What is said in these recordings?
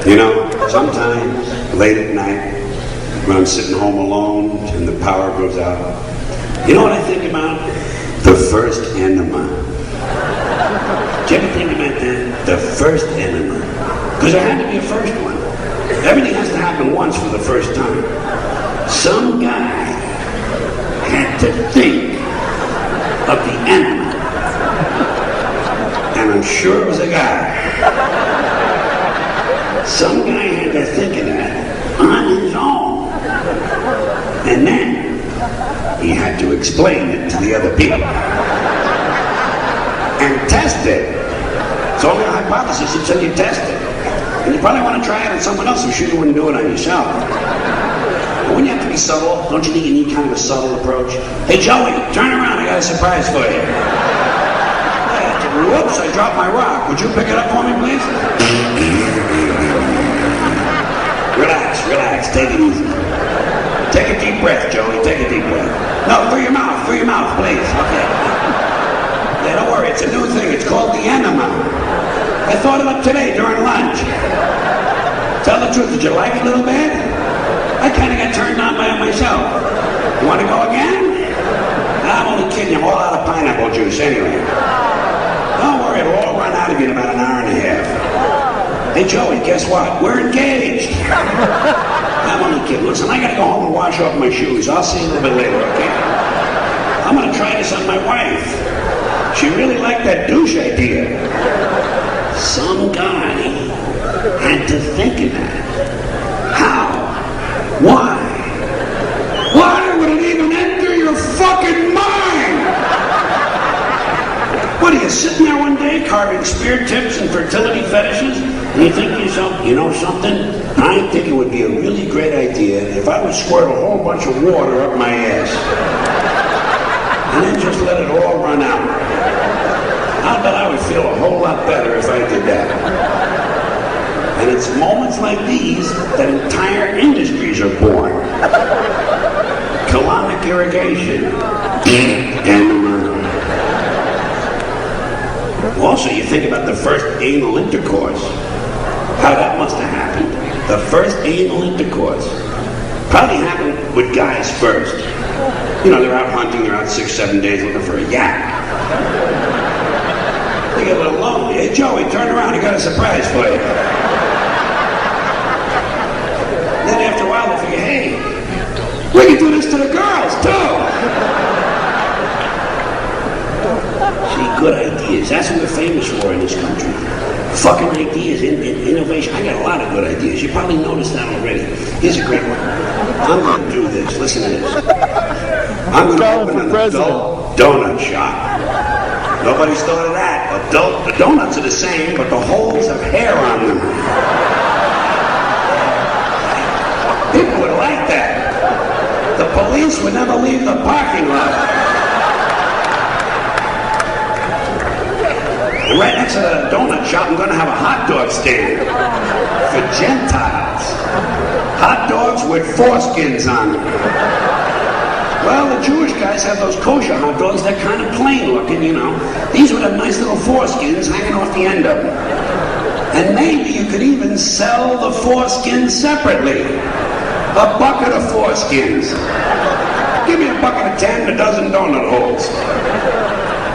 You know, sometimes late at night when I'm sitting home alone and the power goes out, you know what I think about? The First Enema. Did you ever think about that? The First Enema. Because there had to be a first one. Everything has to happen once for the first time. Some guy had to think of the enema. And I'm sure it was a guy. Some guy had to think of that on his own. And then he had to explain it to the other people. And test it. It's only a hypothesis until you test it. And you probably want to try it on someone else. I'm sure you wouldn't do it on yourself. But when you have to be subtle, don't you think you need kind of a subtle approach? Hey, Joey, turn around. I got a surprise for you. Whoops, I dropped my rock. Would you pick it up for me, please? Relax, relax. Take it easy. Take a deep breath, Joey. Take a deep breath. No, through your mouth, please. Okay. Yeah, don't worry. It's a new thing. It's called the enema. I thought it up today during lunch. Tell the truth, did you like it a little bit? I kind of got turned on by it myself. You want to go again? I'm only kidding. I'm all out of pineapple juice anyway. Don't worry, it'll all run out of you in about an hour and a half. Hey, Joey, guess what? We're engaged. I'm only kidding. Listen, I got to go home and wash off my shoes. I'll see you a little bit later, okay? I'm going to try this on my wife. She really liked that douche idea. Some guy had to think of that. How? Why? Why would it even enter your fucking mind? What are you sitting there one day carving spear tips and fertility fetishes? And you think to yourself, you know something? I think it would be a really great idea if I would squirt a whole bunch of water up my ass. And then just let it all run out. I'll bet I would feel a whole lot better if I did that. And it's moments like these that entire industries are born. Colonic irrigation. Also, you think about the first anal intercourse. How that must have happened. The first anal intercourse probably happened with guys first. You know, they're out hunting, they're out 6-7 days looking for a yak. They get a little lonely. Hey, Joey, turn around. I got a surprise for you. Then after a while, they figure, hey, we can do this to the girls, too. See, good ideas. That's what we're famous for in this country. Fucking ideas, innovation. I got a lot of good ideas. You probably noticed that already. Here's a great one. I'm going to do this. Listen to this. I'm going to open an adult donut shop. Nobody's thought of that. The donuts are the same, but the holes have hair on them. People would like that. The police would never leave the parking lot. And right next to the donut shop, I'm going to have a hot dog stand for Gentiles. Hot dogs with foreskins on them. Well, the Jewish guys have those kosher hot dogs. They're kind of plain looking, you know. These would have nice little foreskins hanging off the end of them. And maybe you could even sell the foreskins separately. A bucket of foreskins. Give me a bucket of 10 and a dozen donut holes.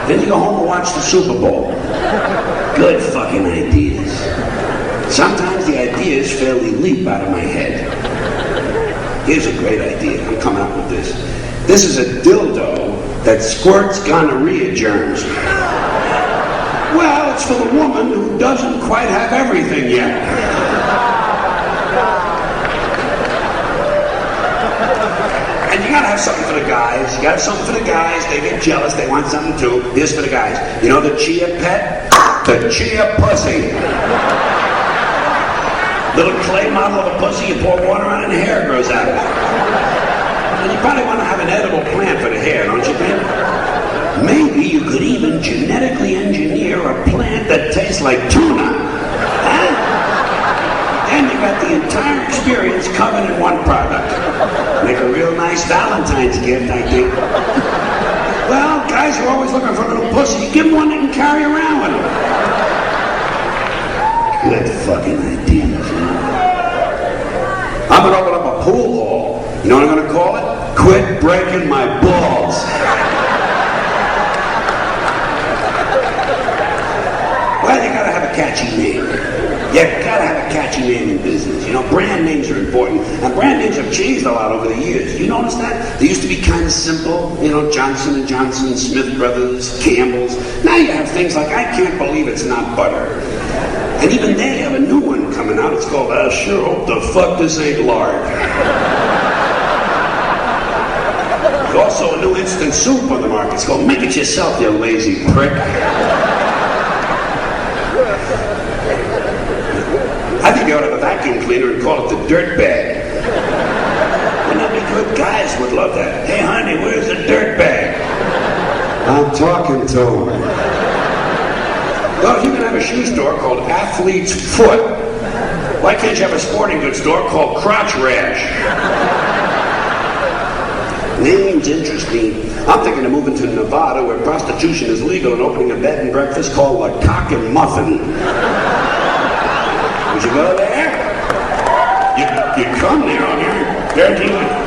Then you go home and watch the Super Bowl. Good fucking ideas. Sometimes the ideas fairly leap out of my head. Here's a great idea. I'm coming up with this. This is a dildo that squirts gonorrhea germs. Well, it's for the woman who doesn't quite have everything yet. And you gotta have something for the guys. You gotta have something for the guys. They get jealous. They want something too. Here's for the guys. You know the chia pet? The chia pussy. Little clay model of a pussy, you pour water on it and hair grows out of it. And you probably want to have an edible plant for the hair, don't you think? Maybe you could even genetically engineer a plant that tastes like tuna. Huh? And you got the entire experience covered in one product. Make a real nice Valentine's gift, I think. Well, guys are always looking for a little pussy. Give them one they can carry around with them. Good fucking ideas, you know? I'm going to open up a pool hall. You know what I'm going to call it? Quit breaking my balls. Well, you got to have a catchy name. You got to have a catchy name in business. You know, brand names are important. And brand names have changed a lot over the years. You notice that? They used to be kind of simple. You know, Johnson & Johnson, Smith Brothers, Campbell's. Now you have things like, I can't believe it's not butter. And even they have a new one coming out. It's called, I sure hope the fuck this ain't lard. There's also a new instant soup on the market. It's called Make It Yourself, you lazy prick. I think you ought to have a vacuum cleaner and call it the dirt bag. Wouldn't that be good? Guys would love that. Hey, honey, where's the dirt bag? I'm talking to him. Well, you can have a shoe store called Athlete's Foot. Why can't you have a sporting goods store called Crotch Rash? Names interest me. I'm thinking of moving to Nevada where prostitution is legal and opening a bed and breakfast called the Cock and Muffin. Would you go there? You come there on your guarantee.